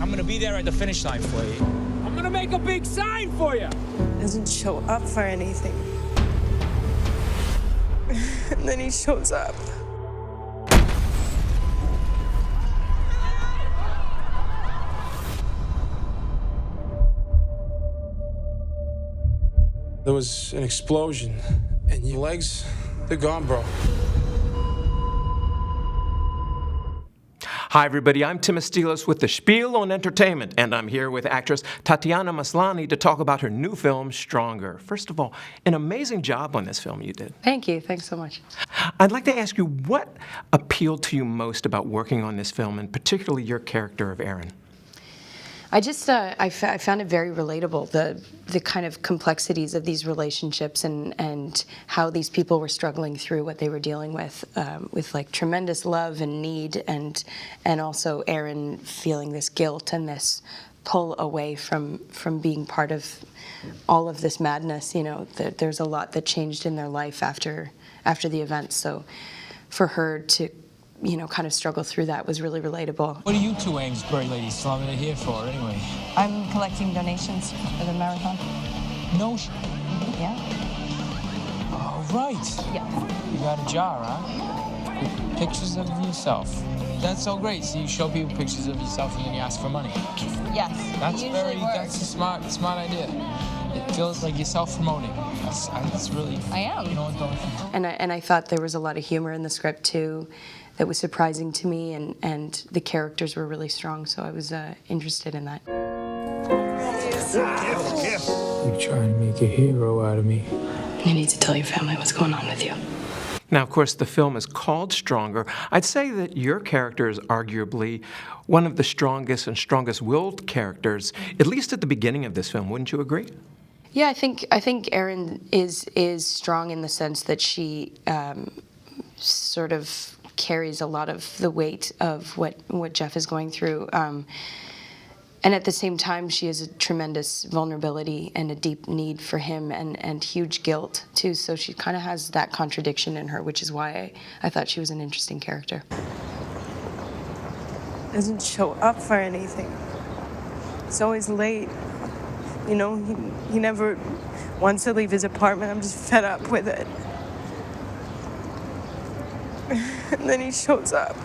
I'm gonna be there at the finish line for you. I'm gonna make a big sign for you. Doesn't show up for anything. And then he shows up. There was an explosion, and your legs, they're gone, bro. Hi, everybody. I'm Tim Estiloz with the SPIELOn Entertainment, and I'm here with actress Tatiana Maslany to talk about her new film, Stronger. First of all, an amazing job on this film you did. Thank you. Thanks so much. I'd like to ask you, what appealed to you most about working on this film, and particularly your character of Erin? I just I found it very relatable, the kind of complexities of these relationships and how these people were struggling through what they were dealing with like tremendous love and need, and also Erin feeling this guilt and this pull away from being part of all of this madness. You know, there's a lot that changed in their life after the events. So for her to, you know, kind of struggle through that was really relatable. What are you two Amesbury ladies slumming it here for, anyway? I'm collecting donations for the marathon. No Yeah. Oh, right. Yeah. You got a jar, huh? With pictures of yourself. That's so great. So you show people pictures of yourself and then you ask for money. Yes. That's It a smart idea. It feels like you're self-promoting. That's really. I am. You know what, though? And I thought there was a lot of humor in the script too, that was surprising to me, and the characters were really strong, so I was interested in that. You're trying to make a hero out of me. You need to tell your family what's going on with you. Now, of course, the film is called Stronger. I'd say that your character is arguably one of the strongest and strongest-willed characters, at least at the beginning of this film. Wouldn't you agree? Yeah, I think Erin is strong in the sense that she sort of carries a lot of the weight of what Jeff is going through. And at the same time, she has a tremendous vulnerability and a deep need for him, and huge guilt, too. So she kind of has that contradiction in her, which is why I thought she was an interesting character. Doesn't show up for anything. He's always late. You know, he never wants to leave his apartment. I'm just fed up with it. And then he shows up.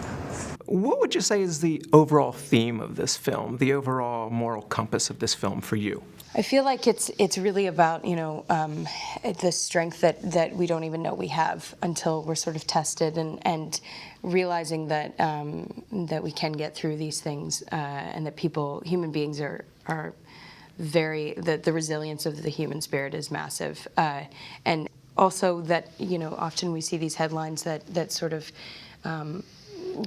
What would you say is the overall theme of this film, the overall moral compass of this film for you? I feel like it's really about, you know, the strength that we don't even know we have until we're sort of tested, and realizing that that we can get through these things, and that human beings are very, the resilience of the human spirit is massive, and also that, you know, often we see these headlines that sort of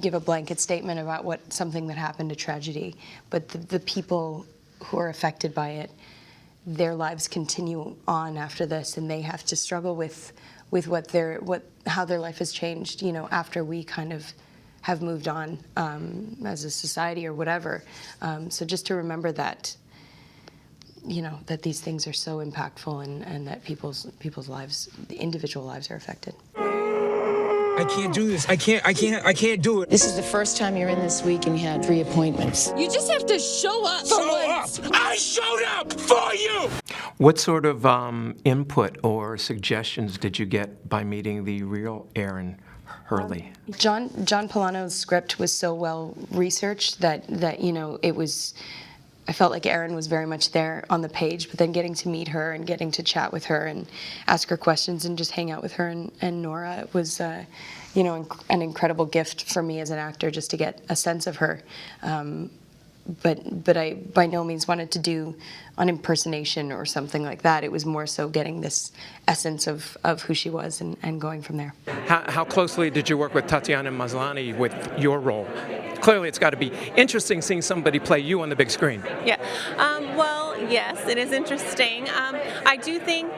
give a blanket statement about something that happened, a tragedy, but the people who are affected by it, their lives continue on after this, and they have to struggle with how their life has changed, you know, after we kind of have moved on as a society or whatever. So just to remember that, you know, that these things are so impactful, and that people's lives, the individual lives, are affected. I can't do this. I can't do it. This is the first time you're in this week and you had 3 appointments. You just have to show up for once. I showed up for you! What sort of input or suggestions did you get by meeting the real Erin Hurley? John Polano's script was so well researched that you know, I felt like Erin was very much there on the page, but then getting to meet her and getting to chat with her and ask her questions and just hang out with her and Nora was, you know, an incredible gift for me as an actor, just to get a sense of her. But I by no means wanted to do an impersonation or something like that. It was more so getting this essence of who she was and going from there. How closely did you work with Tatiana Maslany with your role? Clearly, it's got to be interesting seeing somebody play you on the big screen. Yeah. Well, yes, it is interesting. I do think,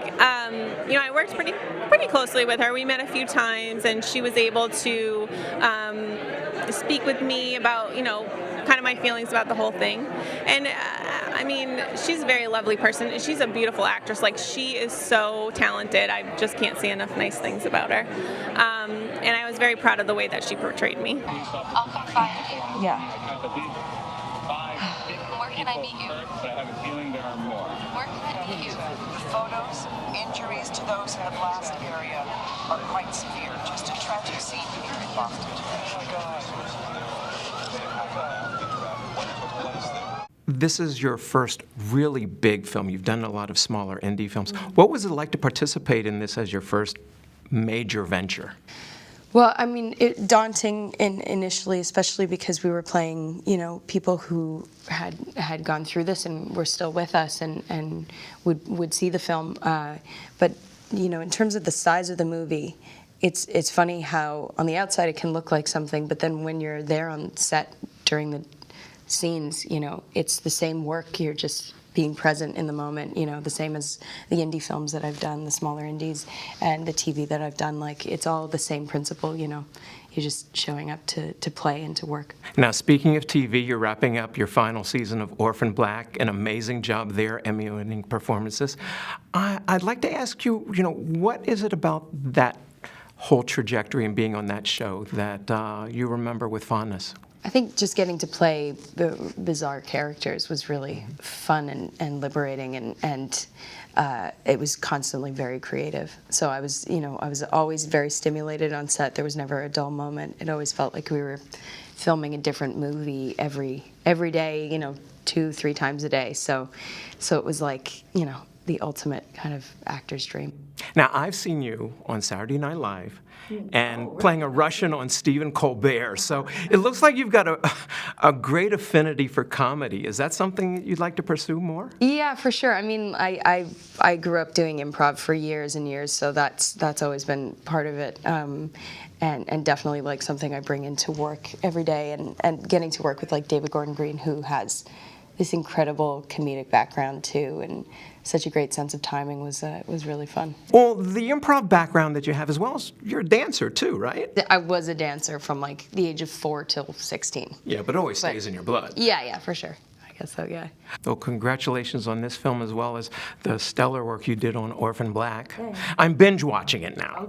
you know, I worked pretty closely with her. We met a few times, and she was able to speak with me about, you know, kind of my feelings about the whole thing. And I mean, she's a very lovely person. She's a beautiful actress. Like, she is so talented. I just can't say enough nice things about her. And I was very proud of the way that she portrayed me. I'll come find you. Yeah. I meet you? But I have a feeling there are more. Where can I meet you? Photos, injuries to those in the blast area are quite severe. Just a tragic scene here in Boston today. This is your first really big film. You've done a lot of smaller indie films. What was it like to participate in this as your first major venture? Well, I mean, daunting initially, especially because we were playing, people who had gone through this and were still with us and would see the film. But in terms of the size of the movie, it's funny how on the outside it can look like something, but then when you're there on set during the scenes, it's the same work. You're just being present in the moment, the same as the indie films that I've done, the smaller indies, and the TV that I've done. Like, it's all the same principle, You're just showing up to play and to work. Now, speaking of TV, you're wrapping up your final season of Orphan Black. An amazing job there, Emmy-winning performances. I'd like to ask you, what is it about that whole trajectory and being on that show that you remember with fondness? I think just getting to play the bizarre characters was really fun and liberating, and it was constantly very creative. So I was always very stimulated on set. There was never a dull moment. It always felt like we were filming a different movie every day, 2-3 times a day. So it was like, the ultimate kind of actor's dream. Now, I've seen you on Saturday Night Live and playing a Russian on Stephen Colbert. So it looks like you've got a great affinity for comedy. Is that something you'd like to pursue more? Yeah, for sure. I mean, I grew up doing improv for years and years, so that's always been part of it. And definitely like something I bring into work every day, and getting to work with like David Gordon Green, who has this incredible comedic background too, and such a great sense of timing was really fun. Well, the improv background that you have, as well as you're a dancer too, right? I was a dancer from like the age of 4 till 16. Yeah, but it always stays in your blood. Yeah, for sure. I guess so, yeah. So congratulations on this film, as well as the stellar work you did on Orphan Black. Thanks. I'm binge watching it now.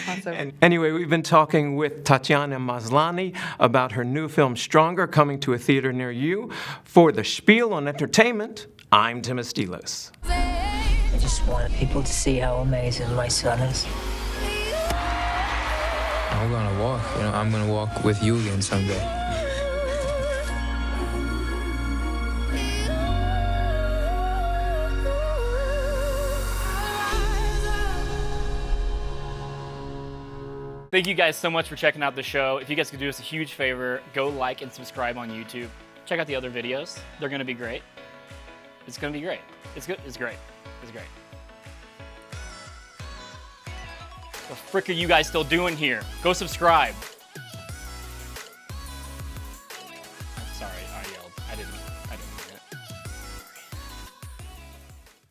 Awesome. And anyway, we've been talking with Tatiana Maslany about her new film Stronger, coming to a theater near you. For the Spiel on Entertainment, I'm Tim Estiloz. I just want people to see how amazing my son is. I'm gonna walk. I'm gonna walk with you again someday. Thank you guys so much for checking out the show. If you guys could do us a huge favor, go like and subscribe on YouTube. Check out the other videos. They're gonna be great. It's gonna be great. It's good. It's great. It's great. What the frick are you guys still doing here? Go subscribe. Sorry, I yelled. I didn't.